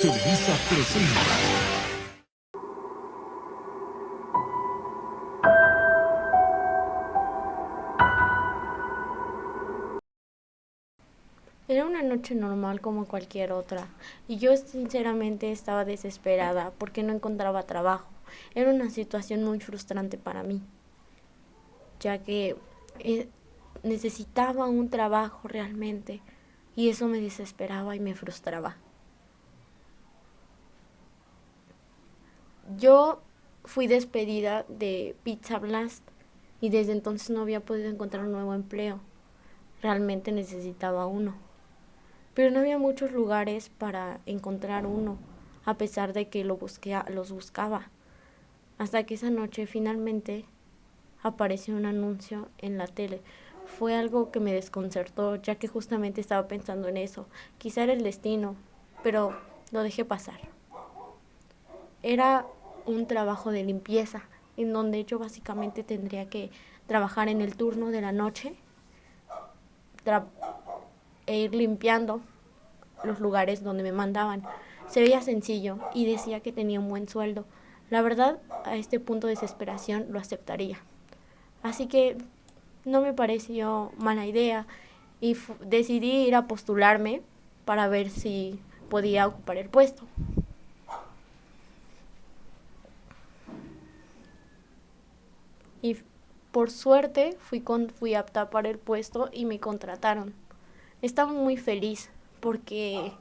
Televisa presenta. Era una noche normal como cualquier otra, y yo sinceramente estaba desesperada porque no encontraba trabajo. Era una situación muy frustrante para mí, ya que eh, necesitaba un trabajo realmente, y eso me desesperaba y me frustraba. Yo fui despedida de Pizza Blast y desde entonces no había podido encontrar un nuevo empleo. Realmente necesitaba uno. Pero no había muchos lugares para encontrar uno, a pesar de que los buscaba. Hasta que esa noche finalmente apareció un anuncio en la tele. Fue algo que me desconcertó, ya que justamente estaba pensando en eso. Quizá era el destino, pero lo dejé pasar. Era un trabajo de limpieza, en donde yo básicamente tendría que trabajar en el turno de la noche e ir limpiando los lugares donde me mandaban. Se veía sencillo y decía que tenía un buen sueldo. La verdad, a este punto de desesperación lo aceptaría. Así que no me pareció mala idea y decidí ir a postularme para ver si podía ocupar el puesto. Y por suerte fui apta para el puesto y me contrataron. Estaba muy feliz porque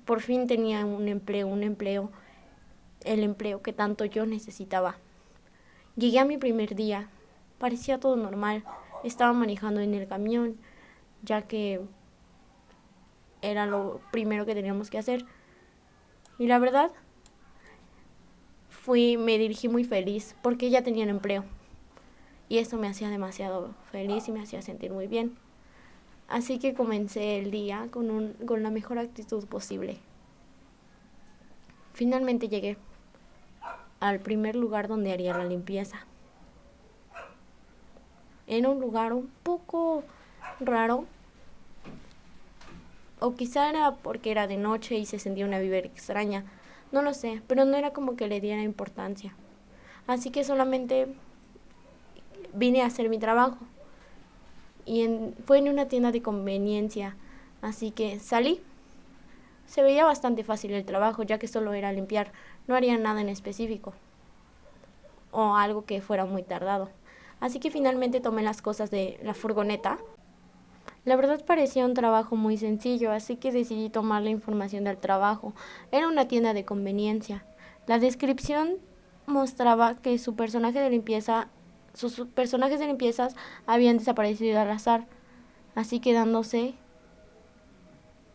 por fin tenía el empleo que tanto yo necesitaba. Llegué a mi primer día, parecía todo normal, estaba manejando en el camión, ya que era lo primero que teníamos que hacer. Y la verdad, me dirigí muy feliz porque ya tenía un empleo. Y eso me hacía demasiado feliz y me hacía sentir muy bien. Así que comencé el día con la mejor actitud posible. Finalmente llegué al primer lugar donde haría la limpieza. Era un lugar un poco raro, o quizá era porque era de noche y se sentía una vibra extraña. No lo sé, pero no era como que le diera importancia. Así que solamente vine a hacer mi trabajo. Fue en una tienda de conveniencia. Así que salí. Se veía bastante fácil el trabajo, ya que solo era limpiar. No haría nada en específico. O algo que fuera muy tardado. Así que finalmente tomé las cosas de la furgoneta. La verdad parecía un trabajo muy sencillo, así que decidí tomar la información del trabajo. Era una tienda de conveniencia. La descripción mostraba que sus personajes de limpiezas habían desaparecido al azar, así quedándose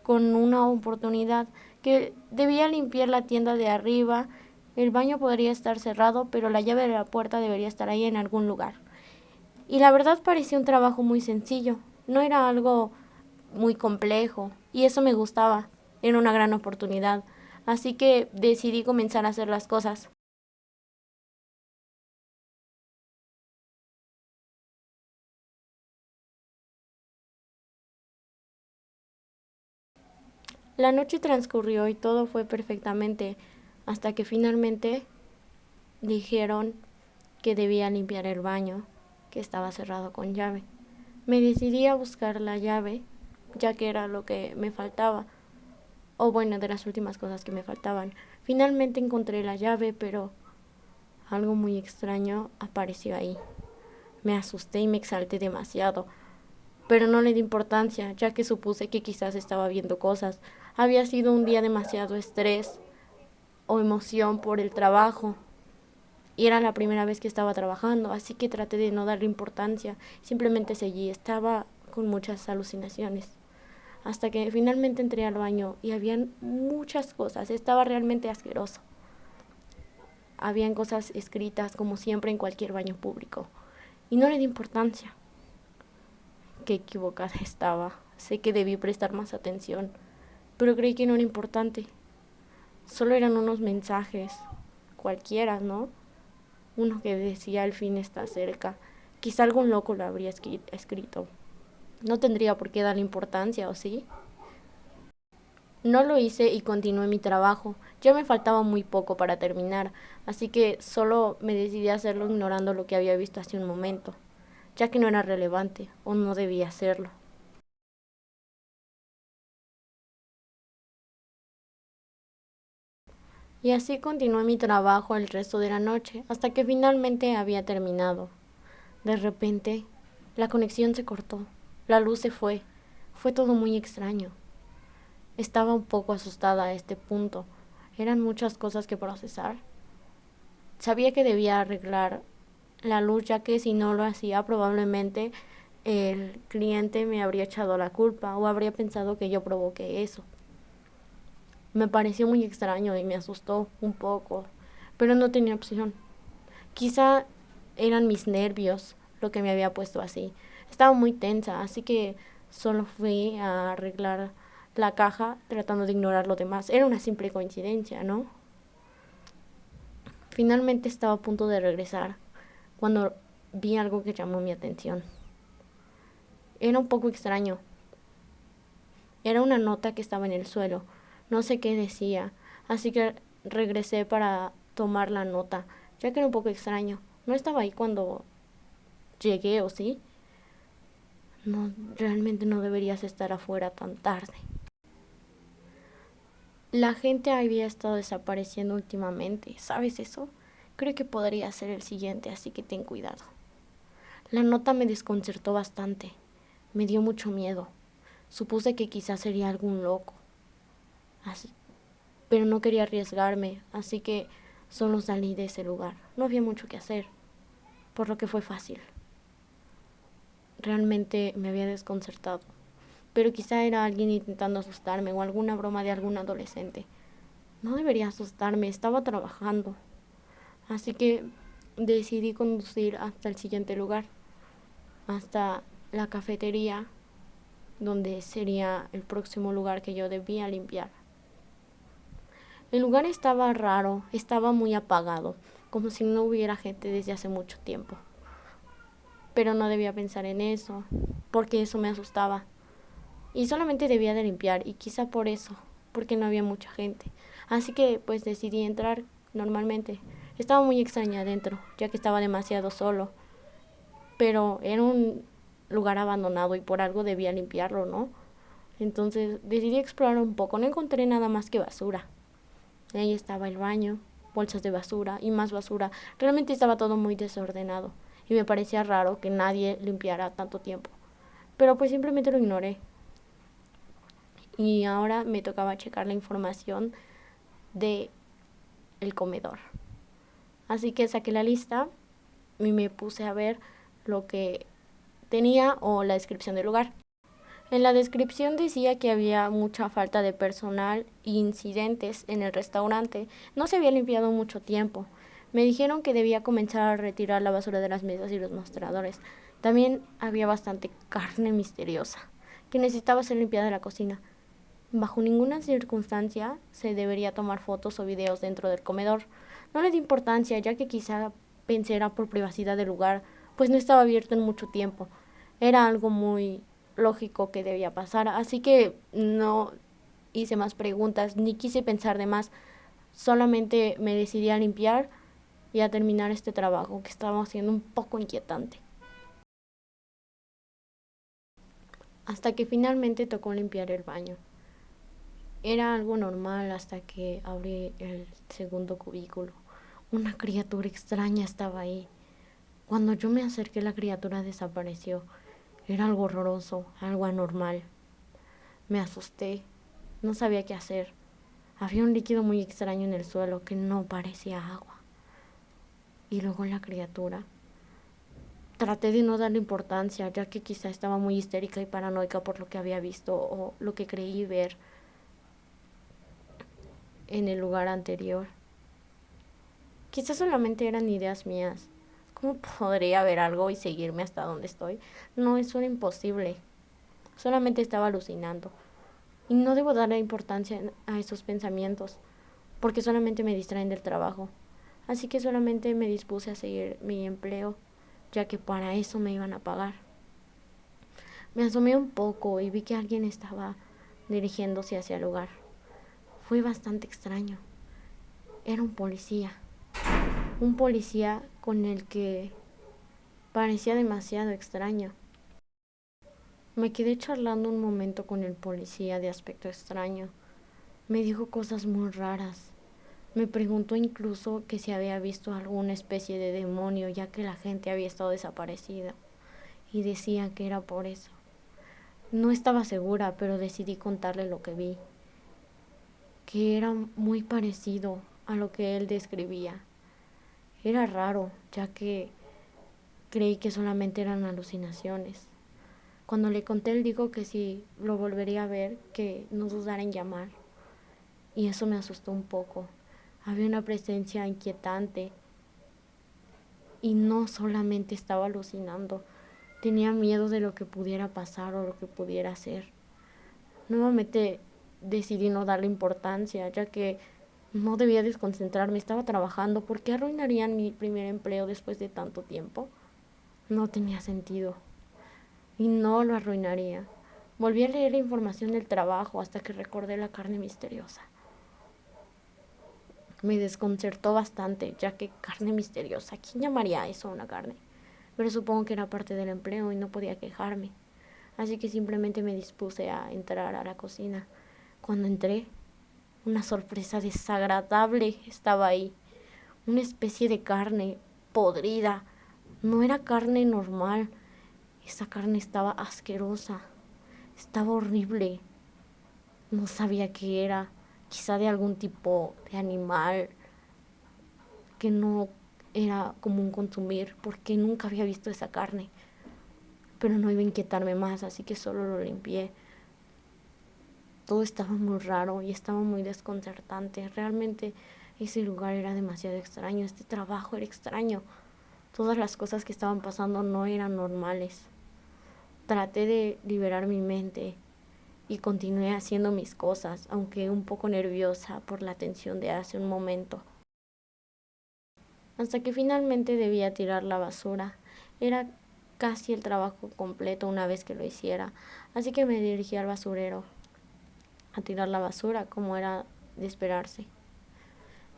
con una oportunidad que debía limpiar la tienda de arriba. El baño podría estar cerrado, pero la llave de la puerta debería estar ahí en algún lugar. Y la verdad parecía un trabajo muy sencillo, no era algo muy complejo y eso me gustaba, era una gran oportunidad. Así que decidí comenzar a hacer las cosas. La noche transcurrió y todo fue perfectamente hasta que finalmente dijeron que debía limpiar el baño, que estaba cerrado con llave. Me decidí a buscar la llave, ya que era lo que me faltaba, o bueno, de las últimas cosas que me faltaban. Finalmente encontré la llave, pero algo muy extraño apareció ahí. Me asusté y me exalté demasiado, pero no le di importancia, ya que supuse que quizás estaba viendo cosas. Había sido un día demasiado estrés o emoción por el trabajo, y era la primera vez que estaba trabajando, así que traté de no darle importancia, simplemente seguí, estaba con muchas alucinaciones. Hasta que finalmente entré al baño y habían muchas cosas, estaba realmente asqueroso. Habían cosas escritas como siempre en cualquier baño público y no le di importancia. Qué equivocada estaba, sé que debí prestar más atención, pero creí que no era importante. Solo eran unos mensajes, cualquiera, ¿no? Uno que decía el fin está cerca. Quizá algún loco lo habría escrito. No tendría por qué darle importancia, ¿o sí? No lo hice y continué mi trabajo. Ya me faltaba muy poco para terminar, así que solo me decidí a hacerlo ignorando lo que había visto hace un momento, ya que no era relevante o no debía hacerlo. Y así continué mi trabajo el resto de la noche, hasta que finalmente había terminado. De repente, la conexión se cortó, la luz se fue, fue todo muy extraño. Estaba un poco asustada a este punto, eran muchas cosas que procesar. Sabía que debía arreglar la luz, ya que si no lo hacía probablemente el cliente me habría echado la culpa o habría pensado que yo provoqué eso. Me pareció muy extraño y me asustó un poco, pero no tenía opción. Quizá eran mis nervios lo que me había puesto así. Estaba muy tensa, así que solo fui a arreglar la caja tratando de ignorar lo demás. Era una simple coincidencia, ¿no? Finalmente estaba a punto de regresar cuando vi algo que llamó mi atención. Era un poco extraño. Era una nota que estaba en el suelo. No sé qué decía, así que regresé para tomar la nota, ya que era un poco extraño. No estaba ahí cuando llegué, ¿o sí? No, realmente no deberías estar afuera tan tarde. La gente había estado desapareciendo últimamente, ¿sabes eso? Creo que podría ser el siguiente, así que ten cuidado. La nota me desconcertó bastante. Me dio mucho miedo. Supuse que quizás sería algún loco. Así, pero no quería arriesgarme, así que solo salí de ese lugar. No había mucho que hacer, por lo que fue fácil. Realmente me había desconcertado, pero quizá era alguien intentando asustarme o alguna broma de algún adolescente. No debería asustarme, estaba trabajando. Así que decidí conducir hasta el siguiente lugar, hasta la cafetería, donde sería el próximo lugar que yo debía limpiar. El lugar estaba raro, estaba muy apagado, como si no hubiera gente desde hace mucho tiempo. Pero no debía pensar en eso, porque eso me asustaba. Y solamente debía de limpiar, y quizá por eso, porque no había mucha gente. Así que pues decidí entrar normalmente. Estaba muy extraña adentro, ya que estaba demasiado solo. Pero era un lugar abandonado y por algo debía limpiarlo, ¿no? Entonces decidí explorar un poco. No encontré nada más que basura. Ahí estaba el baño, bolsas de basura y más basura. Realmente estaba todo muy desordenado y me parecía raro que nadie limpiara tanto tiempo. Pero pues simplemente lo ignoré. Y ahora me tocaba checar la información de el comedor. Así que saqué la lista y me puse a ver lo que tenía o la descripción del lugar. En la descripción decía que había mucha falta de personal e incidentes en el restaurante. No se había limpiado mucho tiempo. Me dijeron que debía comenzar a retirar la basura de las mesas y los mostradores. También había bastante carne misteriosa que necesitaba ser limpiada de la cocina. Bajo ninguna circunstancia se debería tomar fotos o videos dentro del comedor. No le di importancia, ya que quizá pensé era por privacidad del lugar, pues no estaba abierto en mucho tiempo. Era algo muy lógico que debía pasar, así que no hice más preguntas ni quise pensar de más. Solamente me decidí a limpiar y a terminar este trabajo que estaba haciendo un poco inquietante. Hasta que finalmente tocó limpiar el baño. Era algo normal hasta que abrí el segundo cubículo. Una criatura extraña estaba ahí. Cuando yo me acerqué, la criatura desapareció. Era algo horroroso, algo anormal. Me asusté. No sabía qué hacer. Había un líquido muy extraño en el suelo que no parecía agua. Y luego la criatura. Traté de no darle importancia, ya que quizá estaba muy histérica y paranoica por lo que había visto o lo que creí ver en el lugar anterior. Quizás solamente eran ideas mías. ¿Cómo podría ver algo y seguirme hasta donde estoy? No, eso era imposible. Solamente estaba alucinando. Y no debo darle importancia a esos pensamientos, porque solamente me distraen del trabajo. Así que solamente me dispuse a seguir mi empleo, ya que para eso me iban a pagar. Me asomé un poco y vi que alguien estaba dirigiéndose hacia el lugar. fue bastante extraño. Era un policía con el que parecía demasiado extraño. Me quedé charlando un momento con el policía de aspecto extraño. Me dijo cosas muy raras. Me preguntó incluso que si había visto alguna especie de demonio, ya que la gente había estado desaparecida, y decía que era por eso. No estaba segura, pero decidí contarle lo que vi, que era muy parecido a lo que él describía. Era raro, ya que creí que solamente eran alucinaciones. Cuando le conté, él dijo que si lo volvería a ver, que no dudara en llamar. Y eso me asustó un poco. Había una presencia inquietante. Y no solamente estaba alucinando, tenía miedo de lo que pudiera pasar o lo que pudiera hacer. Nuevamente decidí no darle importancia, ya que no debía desconcentrarme, estaba trabajando. ¿Por qué arruinarían mi primer empleo después de tanto tiempo? No tenía sentido. Y no lo arruinaría. Volví a leer la información del trabajo hasta que recordé la carne misteriosa. Me desconcertó bastante, ya que carne misteriosa, ¿quién llamaría eso una carne? Pero supongo que era parte del empleo y no podía quejarme. Así que simplemente me dispuse a entrar a la cocina. Cuando entré, una sorpresa desagradable estaba ahí. Una especie de carne podrida. No era carne normal. Esa carne estaba asquerosa. Estaba horrible. No sabía qué era. Quizá de algún tipo de animal que no era común consumir, porque nunca había visto esa carne. Pero no iba a inquietarme más, así que solo lo limpié. Todo estaba muy raro y estaba muy desconcertante. Realmente ese lugar era demasiado extraño, este trabajo era extraño. Todas las cosas que estaban pasando no eran normales. Traté de liberar mi mente y continué haciendo mis cosas, aunque un poco nerviosa por la tensión de hace un momento. Hasta que finalmente debía tirar la basura. Era casi el trabajo completo una vez que lo hiciera, así que me dirigí al basurero a tirar la basura, como era de esperarse.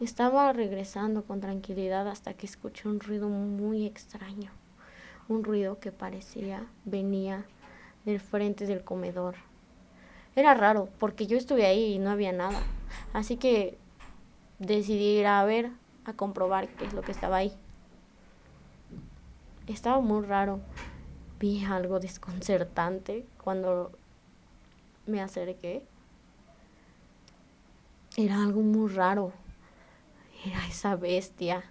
Estaba regresando con tranquilidad hasta que escuché un ruido muy extraño, un ruido que parecía venía del frente del comedor. Era raro, porque yo estuve ahí y no había nada, así que decidí ir a ver, a comprobar qué es lo que estaba ahí. Estaba muy raro. Vi algo desconcertante cuando me acerqué. Era algo muy raro. Era esa bestia.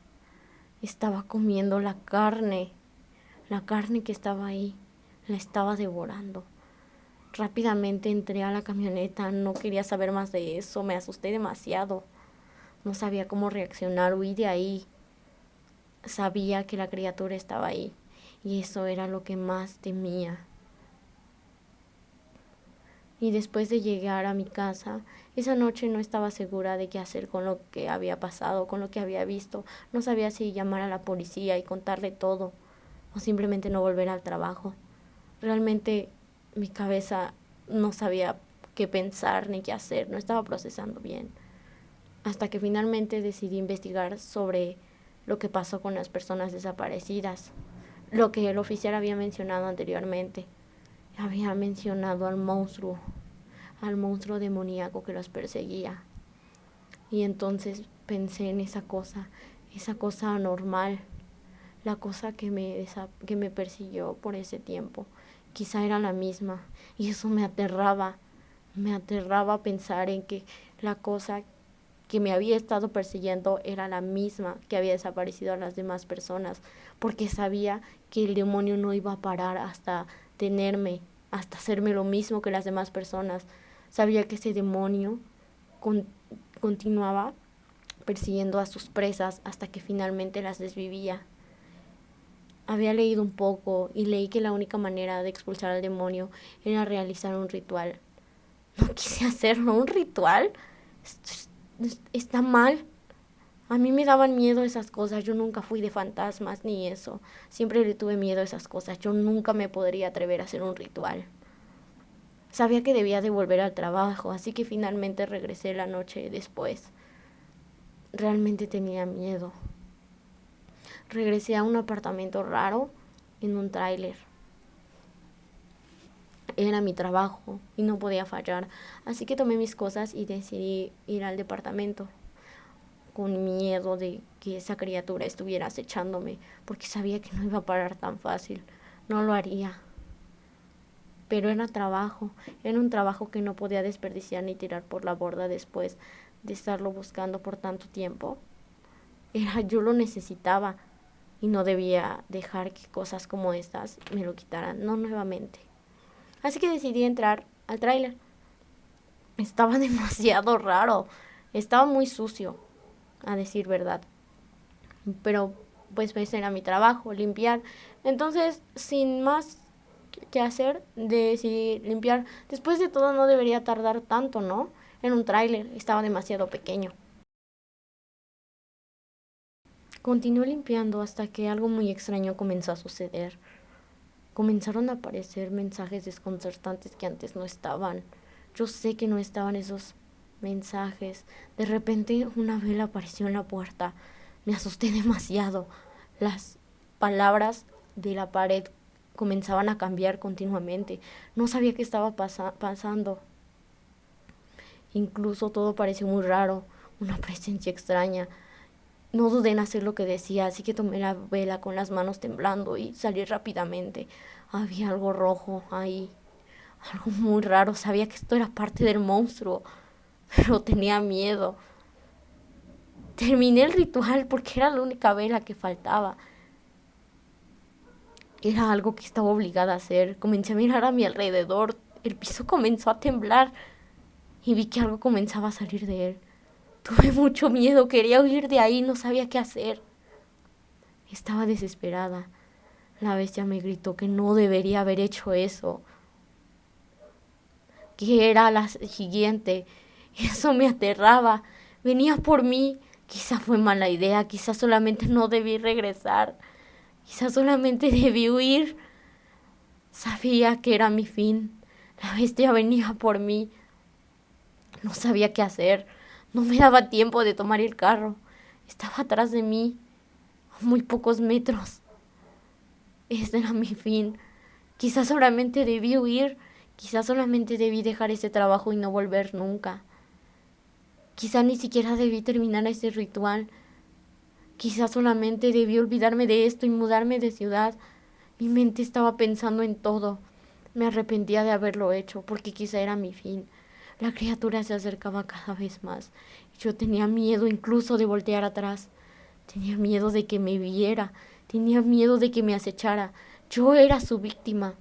Estaba comiendo la carne que estaba ahí. La estaba devorando. Rápidamente entré a la camioneta. No quería saber más de eso. Me asusté demasiado. No sabía cómo reaccionar. Huí de ahí. Sabía que la criatura estaba ahí. Y eso era lo que más temía. Y después de llegar a mi casa, esa noche no estaba segura de qué hacer con lo que había pasado, con lo que había visto. No sabía si llamar a la policía y contarle todo o simplemente no volver al trabajo. Realmente mi cabeza no sabía qué pensar ni qué hacer, no estaba procesando bien. Hasta que finalmente decidí investigar sobre lo que pasó con las personas desaparecidas, lo que el oficial había mencionado anteriormente. Había mencionado al monstruo demoníaco que los perseguía. Y entonces pensé en esa cosa anormal, la cosa que me persiguió por ese tiempo. Quizá era la misma, y eso me aterraba pensar en que la cosa que me había estado persiguiendo era la misma que había desaparecido a las demás personas, porque sabía que el demonio no iba a parar hasta tenerme, hasta hacerme lo mismo que las demás personas. Sabía que ese demonio continuaba persiguiendo a sus presas hasta que finalmente las desvivía. Había leído un poco y leí que la única manera de expulsar al demonio era realizar un ritual. No quise hacerlo, un ritual. Está mal. A mí me daban miedo esas cosas. Yo nunca fui de fantasmas ni eso. Siempre le tuve miedo a esas cosas. Yo nunca me podría atrever a hacer un ritual. Sabía que debía de volver al trabajo, así que finalmente regresé la noche después. Realmente tenía miedo. Regresé a un apartamento raro en un tráiler. Era mi trabajo y no podía fallar, así que tomé mis cosas y decidí ir al departamento con miedo de que esa criatura estuviera acechándome, porque sabía que no iba a parar tan fácil. No lo haría. Pero era un trabajo que no podía desperdiciar ni tirar por la borda después de estarlo buscando por tanto tiempo. Yo lo necesitaba y no debía dejar que cosas como estas me lo quitaran, no nuevamente. Así que decidí entrar al tráiler. Estaba demasiado raro, estaba muy sucio, a decir verdad. Pero pues ese era mi trabajo, limpiar. Entonces, sin más que hacer, decidí limpiar. Después de todo no debería tardar tanto, ¿no? En un tráiler, estaba demasiado pequeño. Continué limpiando hasta que algo muy extraño comenzó a suceder. Comenzaron a aparecer mensajes desconcertantes que antes no estaban. Yo sé que no estaban esos mensajes. De repente una vela apareció en la puerta. Me asusté demasiado. Las palabras de la pared comenzaban a cambiar continuamente. No sabía qué estaba pasando. Incluso todo pareció muy raro, una presencia extraña. No dudé en hacer lo que decía, así que tomé la vela con las manos temblando y salí rápidamente. Había algo rojo ahí, algo muy raro. Sabía que esto era parte del monstruo, pero tenía miedo. Terminé el ritual porque era la única vela que faltaba. Era algo que estaba obligada a hacer. Comencé a mirar a mi alrededor. El piso comenzó a temblar y vi que algo comenzaba a salir de él. Tuve mucho miedo, quería huir de ahí, no sabía qué hacer. Estaba desesperada. La bestia me gritó que no debería haber hecho eso, que era la siguiente. Eso me aterraba. Venía por mí. Quizá fue mala idea, quizá solamente no debí regresar, quizá solamente debí huir. Sabía que era mi fin. La bestia venía por mí. No sabía qué hacer. No me daba tiempo de tomar el carro. Estaba atrás de mí, a muy pocos metros. Ese era mi fin. Quizás solamente debí huir. Quizás solamente debí dejar ese trabajo y no volver nunca. Quizás ni siquiera debí terminar ese ritual. Quizás solamente debí olvidarme de esto y mudarme de ciudad. Mi mente estaba pensando en todo. Me arrepentía de haberlo hecho porque quizá era mi fin. La criatura se acercaba cada vez más. Yo tenía miedo incluso de voltear atrás. Tenía miedo de que me viera. Tenía miedo de que me acechara. Yo era su víctima.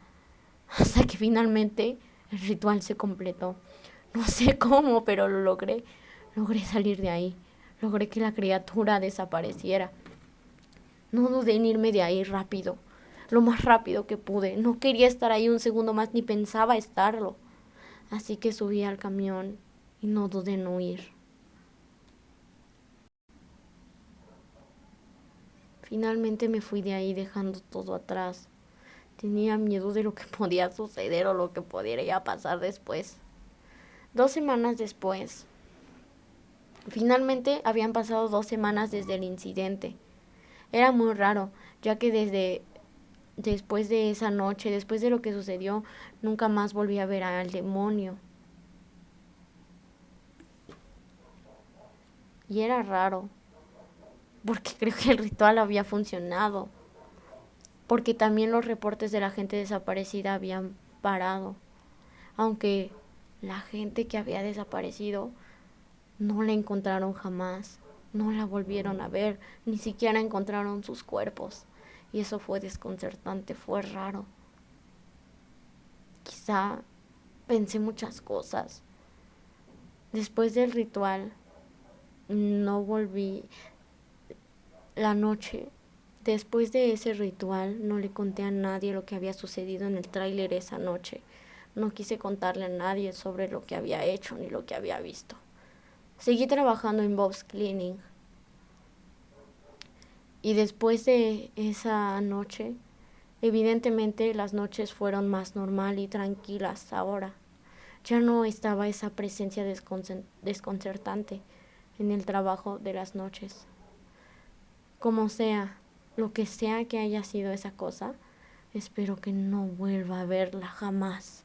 Hasta que finalmente el ritual se completó. No sé cómo, pero lo logré. Logré salir de ahí. Logré que la criatura desapareciera. No dudé en irme de ahí rápido, lo más rápido que pude. No quería estar ahí un segundo más, ni pensaba estarlo. Así que subí al camión y no dudé en huir. Finalmente me fui de ahí dejando todo atrás. Tenía miedo de lo que podía suceder o lo que podría pasar después. 2 semanas después. Finalmente habían pasado 2 semanas desde el incidente. Era muy raro, ya que después de esa noche, después de lo que sucedió, nunca más volví a ver al demonio. Y era raro, porque creo que el ritual había funcionado, porque también los reportes de la gente desaparecida habían parado, aunque la gente que había desaparecido no la encontraron jamás, no la volvieron a ver, ni siquiera encontraron sus cuerpos. Y eso fue desconcertante, fue raro. Quizá pensé muchas cosas. Después del ritual, no volví. La noche, después de ese ritual, no le conté a nadie lo que había sucedido en el tráiler esa noche. No quise contarle a nadie sobre lo que había hecho ni lo que había visto. Seguí trabajando en Bob's Cleaning. Y después de esa noche, evidentemente las noches fueron más normal y tranquilas ahora. Ya no estaba esa presencia desconcertante en el trabajo de las noches. Como sea, lo que sea que haya sido esa cosa, espero que no vuelva a verla jamás.